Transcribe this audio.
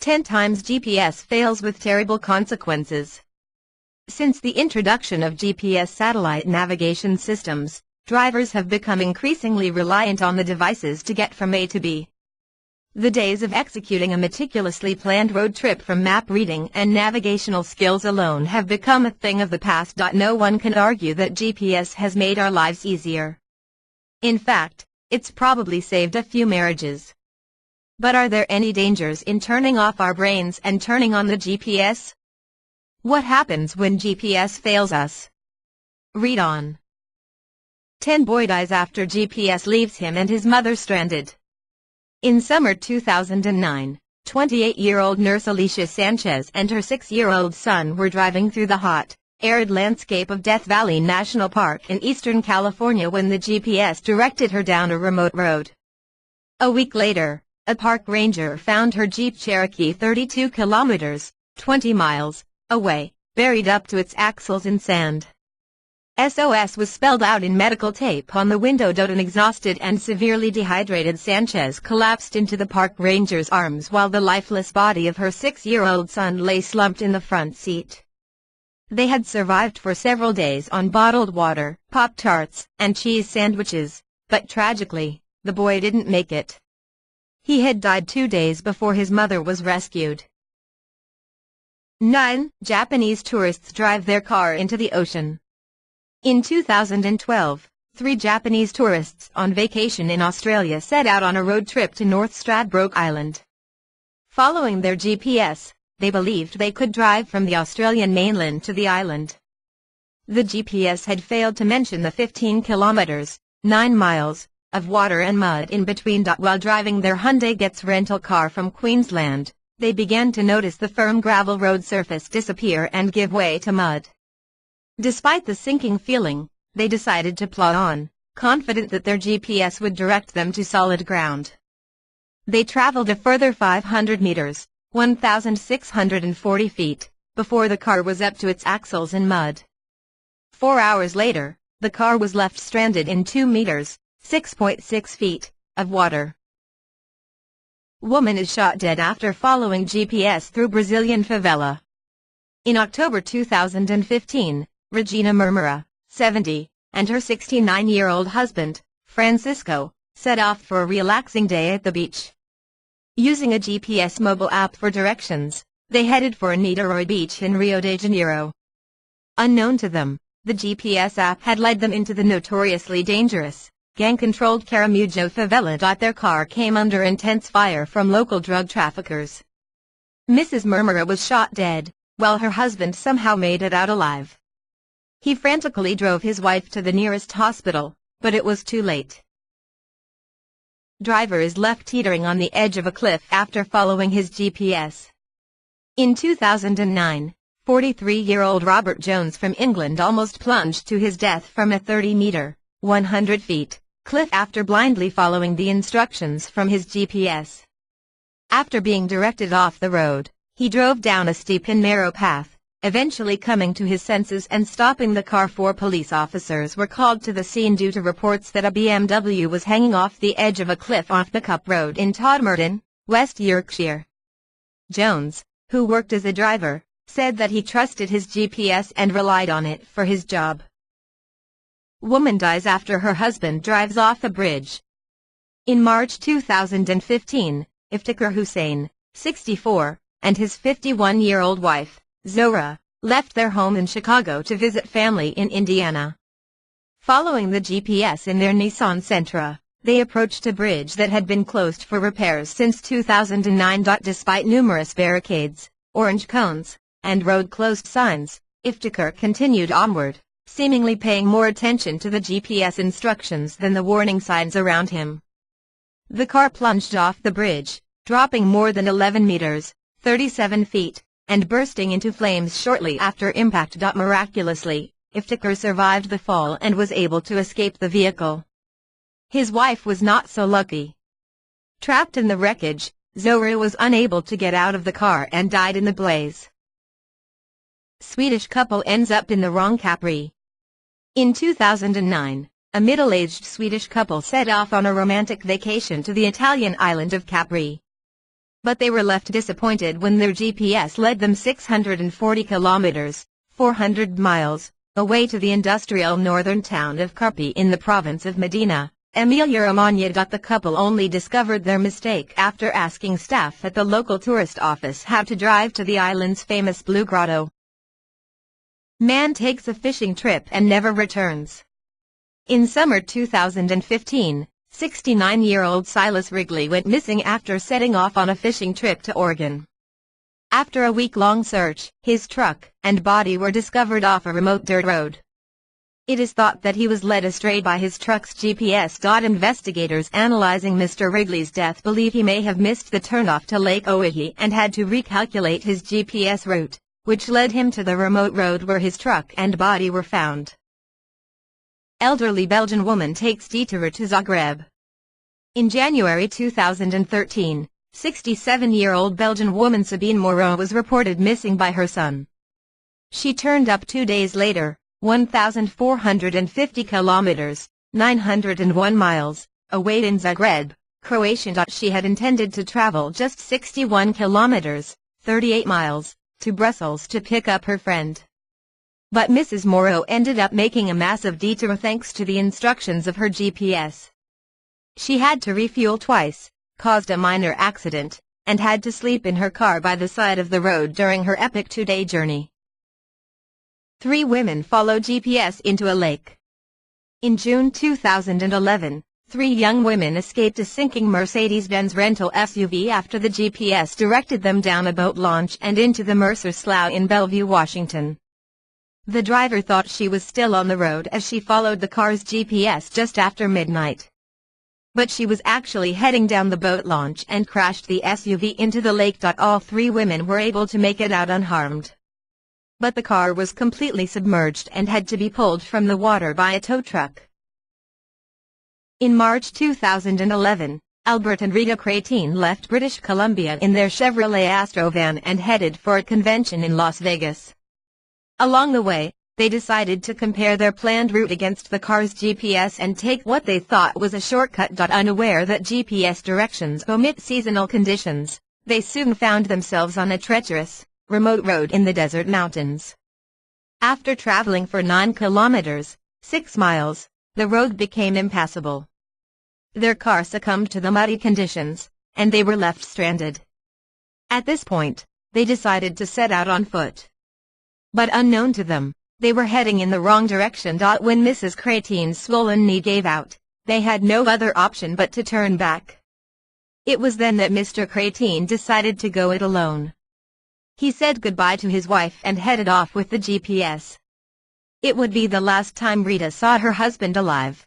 10 times GPS fails with terrible consequences. Since the introduction of GPS satellite navigation systems, drivers have become increasingly reliant on the devices to get from A to B. The days of executing a meticulously planned road trip from map reading and navigational skills alone have become a thing of the past. No one can argue that GPS has made our lives easier. In fact, it's probably saved a few marriages. But are there any dangers in turning off our brains and turning on the GPS? What happens when GPS fails us? Read on. 10 boy dies after GPS leaves him and his mother stranded. In summer 2009, 28-year-old nurse Alicia Sanchez and her 6-year-old son were driving through the hot, arid landscape of Death Valley National Park in eastern California when the GPS directed her down a remote road. A week later, a park ranger found her Jeep Cherokee 32 kilometers, 20 miles, away, buried up to its axles in sand. SOS was spelled out in medical tape on the window.An. Exhausted and severely dehydrated Sanchez collapsed into the park ranger's arms while the lifeless body of her 6-year-old son lay slumped in the front seat. They had survived for several days on bottled water, Pop-Tarts, and cheese sandwiches, but tragically, the boy didn't make it. He had died 2 days before his mother was rescued. 9. Japanese tourists drive their car into the ocean. In 2012, 3 Japanese tourists on vacation in Australia set out on a road trip to North Stradbroke Island. Following their GPS, they believed they could drive from the Australian mainland to the island. The GPS had failed to mention the 15 kilometers, 9 miles, of water and mud in between. While driving their Hyundai Getz rental car from Queensland, they began to notice the firm gravel road surface disappear and give way to mud. Despite the sinking feeling, they decided to plow on, confident that their GPS would direct them to solid ground. They traveled a further 500 meters, 1,640 feet, before the car was up to its axles in mud. 4 hours later, the car was left stranded in 2 meters, 6.6 feet, of water. Woman is shot dead after following GPS through Brazilian favela. In October 2015, Regina Murmura, 70, and her 69-year-old husband, Francisco, set off for a relaxing day at the beach. Using a GPS mobile app for directions, they headed for Niterói Beach in Rio de Janeiro. Unknown to them, the GPS app had led them into the notoriously dangerous, gang-controlled Caramujo favela. Their car came under intense fire from local drug traffickers. Mrs. Murmura was shot dead, while her husband somehow made it out alive. He frantically drove his wife to the nearest hospital, but it was too late. Driver is left teetering on the edge of a cliff after following his GPS. In 2009, 43-year-old Robert Jones from England almost plunged to his death from a 30-meter, 100 feet, cliff after blindly following the instructions from his GPS. After being directed off the road, he drove down a steep and narrow path, eventually coming to his senses and stopping the car. 4 police officers were called to the scene due to reports that a BMW was hanging off the edge of a cliff off Pickup Road in Todmorden, West Yorkshire. Jones, who worked as a driver, said that he trusted his GPS and relied on it for his job. Woman dies after her husband drives off a bridge. In March 2015, Iftikhar Hussain, 64, and his 51-year-old wife, Zora, left their home in Chicago to visit family in Indiana. Following the GPS in their Nissan Sentra, they approached a bridge that had been closed for repairs since 2009. Despite numerous barricades, orange cones, and road-closed signs, Iftikhar continued onward, seemingly paying more attention to the GPS instructions than the warning signs around him. The car plunged off the bridge, dropping more than 11 meters, 37 feet, and bursting into flames shortly after impact. Miraculously, Iftikhar survived the fall and was able to escape the vehicle. His wife was not so lucky. Trapped in the wreckage, Zora was unable to get out of the car and died in the blaze. Swedish couple ends up in the wrong Capri. In 2009, a middle-aged Swedish couple set off on a romantic vacation to the Italian island of Capri. But they were left disappointed when their GPS led them 640 kilometers, 400 miles, away to the industrial northern town of Carpi in the province of Medina, Emilia-Romagna. The couple only discovered their mistake after asking staff at the local tourist office how to drive to the island's famous Blue Grotto. Man takes a fishing trip and never returns. In summer 2015, 69-year-old Silas Wrigley went missing after setting off on a fishing trip to Oregon. After a week-long search, his truck and body were discovered off a remote dirt road. It is thought that he was led astray by his truck's GPS. Investigators analyzing Mr. Wrigley's death believe he may have missed the turnoff to Lake Oahe and had to recalculate his GPS route, which led him to the remote road where his truck and body were found. Elderly Belgian woman takes detour to Zagreb. In January 2013, 67-year-old Belgian woman Sabine Moreau was reported missing by her son. She turned up 2 days later, 1,450 kilometers, 901 miles, away in Zagreb, Croatia. She had intended to travel just 61 kilometers, 38 miles, to Brussels to pick up her friend. But Mrs. Moreau ended up making a massive detour thanks to the instructions of her GPS. She had to refuel twice, caused a minor accident, and had to sleep in her car by the side of the road during her epic 2-day journey. 3 women followed GPS into a lake. In June 2011, 3 young women escaped a sinking Mercedes-Benz rental SUV after the GPS directed them down a boat launch and into the Mercer Slough in Bellevue, Washington. The driver thought she was still on the road as she followed the car's GPS just after midnight. But she was actually heading down the boat launch and crashed the SUV into the lake. All 3 women were able to make it out unharmed. But the car was completely submerged and had to be pulled from the water by a tow truck. In March 2011, Albert and Rita Cretine left British Columbia in their Chevrolet Astro van and headed for a convention in Las Vegas. Along the way, they decided to compare their planned route against the car's GPS and take what they thought was a shortcut. Unaware that GPS directions omit seasonal conditions, they soon found themselves on a treacherous, remote road in the desert mountains. After traveling for 9 kilometers, 6 miles, the road became impassable. Their car succumbed to the muddy conditions, and they were left stranded. At this point, they decided to set out on foot. But unknown to them, they were heading in the wrong direction. When Mrs. Cretine's swollen knee gave out, they had no other option but to turn back. It was then that Mr. Cretine decided to go it alone. He said goodbye to his wife and headed off with the GPS. It would be the last time Rita saw her husband alive.